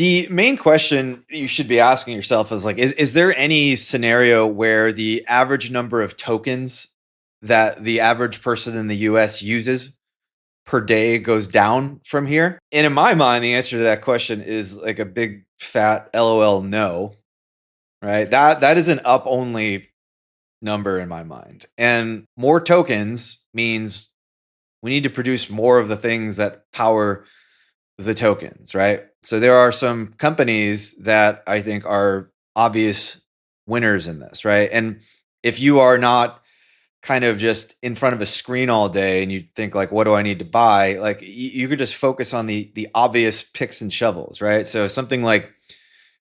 The main question you should be asking yourself is like, is there any scenario where the average number of tokens that the average person in the US uses per day goes down from here? And in my mind, the answer to that question is like a big fat LOL no, right? That is an up only number in my mind. And more tokens means we need to produce more of the things that power the tokens, right? So there are some companies that I think are obvious winners in this, right? And if you are not kind of just in front of a screen all day and you think like, what do I need to buy? Like you could just focus on the obvious picks and shovels, right? So something like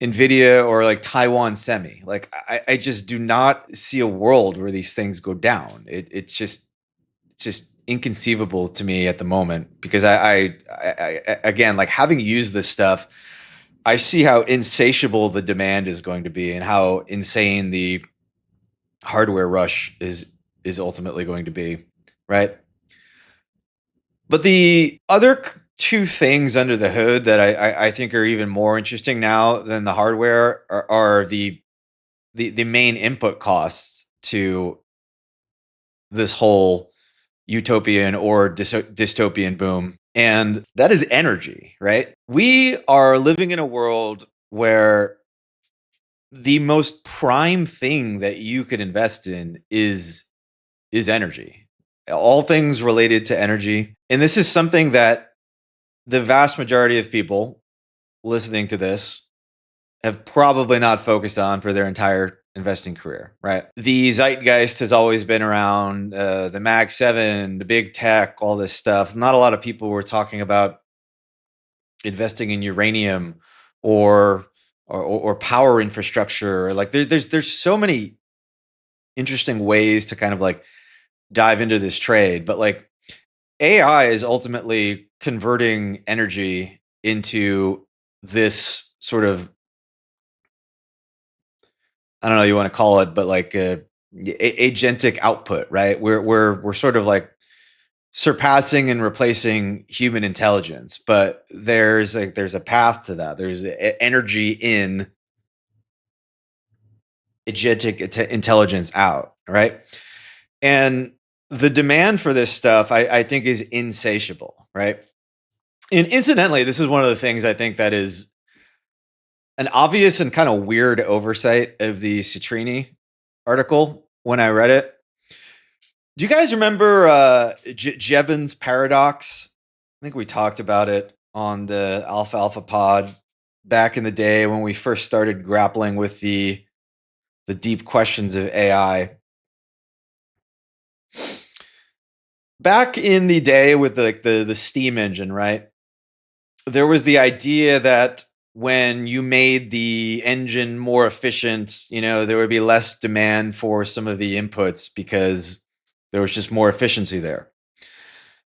NVIDIA or like Taiwan Semi, like I just do not see a world where these things go down. It's just inconceivable to me at the moment because I again, like having used this stuff, I see how insatiable the demand is going to be and how insane the hardware rush is ultimately going to be, right? But the other two things under the hood that I think are even more interesting now than the hardware are the main input costs to this whole utopian or dystopian boom. And that is energy, right? We are living in a world where the most prime thing that you could invest in is energy. All things related to energy. And this is something that the vast majority of people listening to this have probably not focused on for their entire investing career, right? The zeitgeist has always been around the Mag 7, the big tech, all this stuff. Not a lot of people were talking about investing in uranium or power infrastructure. Like there's so many interesting ways to kind of like dive into this trade, but like AI is ultimately converting energy into this sort of, I don't know what you want to call it, but like agentic output, right? We're sort of like surpassing and replacing human intelligence, but there's a path to that. There's energy in agentic intelligence out, right? And the demand for this stuff, I think, is insatiable, right? And incidentally, this is one of the things I think that is an obvious and kind of weird oversight of the Citrini article when I read it. Do you guys remember Jevons paradox? I think we talked about it on the Alpha Pod back in the day when we first started grappling with the deep questions of AI. Back in the day with the steam engine, right? There was the idea that when you made the engine more efficient, there would be less demand for some of the inputs because there was just more efficiency there.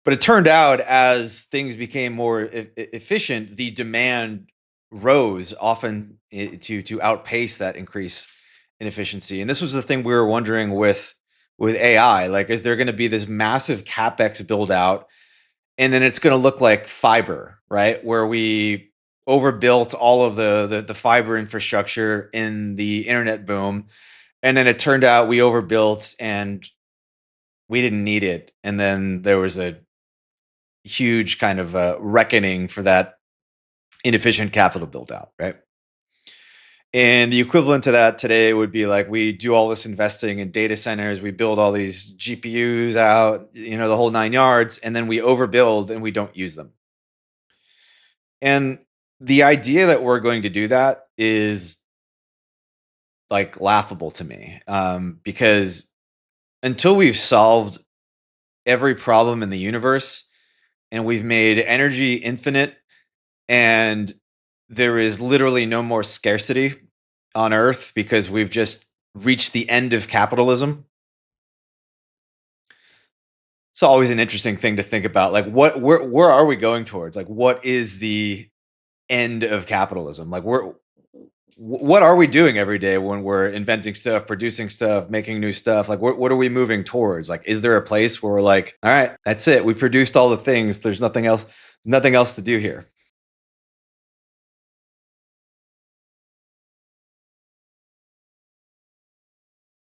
But it turned out as things became more efficient, the demand rose often to outpace that increase in efficiency. And this was the thing we were wondering with AI. Like, is there going to be this massive CapEx build out? And then it's going to look like fiber, right? Where we overbuilt all of the fiber infrastructure in the internet boom. And then it turned out we overbuilt and we didn't need it. And then there was a huge kind of reckoning for that inefficient capital build out, right? And the equivalent to that today would be like we do all this investing in data centers, we build all these GPUs out, the whole 9 yards, and then we overbuild and we don't use them. And the idea that we're going to do that is like laughable to me, because until we've solved every problem in the universe and we've made energy infinite and there is literally no more scarcity on Earth because we've just reached the end of capitalism. It's always an interesting thing to think about. Like, where are we going towards? Like, what is the end of capitalism? Like, what are we doing every day when we're inventing stuff, producing stuff, making new stuff? Like, what are we moving towards? Like, is there a place where we're like, all right, that's it. We produced all the things. There's nothing else to do here.